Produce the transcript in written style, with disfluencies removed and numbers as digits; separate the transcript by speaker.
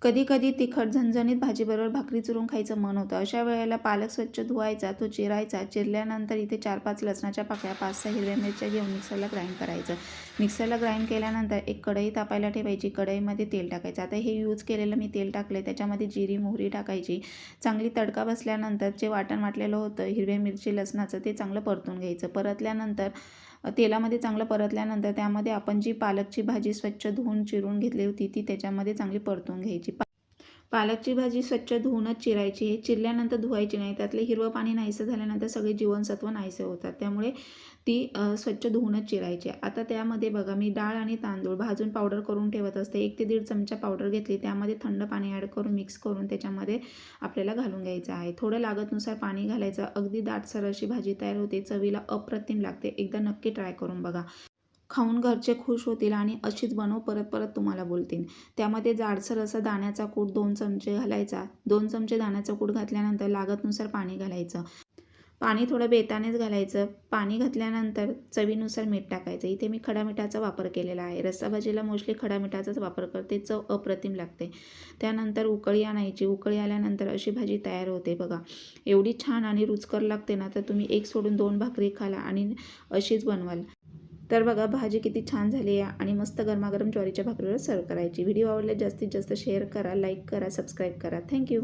Speaker 1: कधी कधी तिखट झणझणीत भाजीबरोबर भाकरी चुरून खायचं मन होतं. अशा वेळेला पालक स्वच्छ धुवायचा, तो चिरायचा. चिरल्यानंतर इथे 4-5 लसणाच्या पाकळ्या, 5-6 हिरव्या मिरच्या घेऊन मिक्सरला ग्राइंड करायचं. मिक्सरला ग्राइंड केल्यानंतर एक कढई तापायला ठेवायची. कढईमध्ये तेल टाकायचं. आता हे यूज केलेलं मी तेल टाकले. त्याच्यामध्ये जिरी, मोहरी टाकायची. चांगली तडका बसल्यानंतर जे वाटण वाटलेलं होतं हिरव्या मिरची लसणाचं ते चांगलं परतून घ्यायचं. परतल्यानंतर तेलामध्ये चांगलं परतल्यानंतर त्यामध्ये आपण जी पालकची भाजी स्वच्छ धुवून चिरून घेतली होती ती त्याच्यामध्ये चांगली परतून घ्यायची. पालकची भाजी स्वच्छ धुवूनच चिरायची. हे चिरल्यानंतर धुवायची नाही. त्यातले हिरवं पाणी नाहीसं झाल्यानंतर सगळे जीवनसत्व नाहीसे होतात. त्यामुळे ती स्वच्छ धुवूनच चिरायची. आता त्यामध्ये बघा मी डाळ आणि तांदूळ भाजून पावडर करून ठेवत असते. 1 ते 1.5 चमचा पावडर घेतली. त्यामध्ये थंड पाणी ॲड करून मिक्स करून त्याच्यामध्ये आपल्याला घालून घ्यायचं आहे. थोडं लागतनुसार पाणी घालायचं. अगदी दाटसर अशी भाजी तयार होते. चवीला अप्रतिम लागते. एकदा नक्की ट्राय करून बघा. खाऊन घरचे खुश होतील आणि अशीच बनव परत परत तुम्हाला बोलतील. त्यामध्ये जाडसर असा दाण्याचा कूट 2 चमचे घालायचा. 2 चमचे दाण्याचा कूट घातल्यानंतर लागतनुसार पाणी घालायचं. पाणी थोडं बेतानेच घालायचं. पाणी घातल्यानंतर चवीनुसार मीठ टाकायचं. इथे मी खडा मिठाचा वापर केलेला आहे. रस्साभाजीला मोस्टली खडा मिठाचाच वापर करते. चव अप्रतिम लागते. त्यानंतर उकळी आणायची. उकळी आल्यानंतर अशी भाजी तयार होते बघा. एवढी छान आणि रुचकर लागते ना, तर तुम्ही 1 सोडून 2 भाकरी खाला आणि अशीच बनवाल. तर बघा भाजी किती छान झाली आहे आणि मस्त गरमागरम ज्वारीच्या भाकरीवर सर्व करायची. व्हिडिओ आवडल्यास जास्तीत जास्त शेअर करा, लाईक करा, सबस्क्राईब करा. थँक्यू.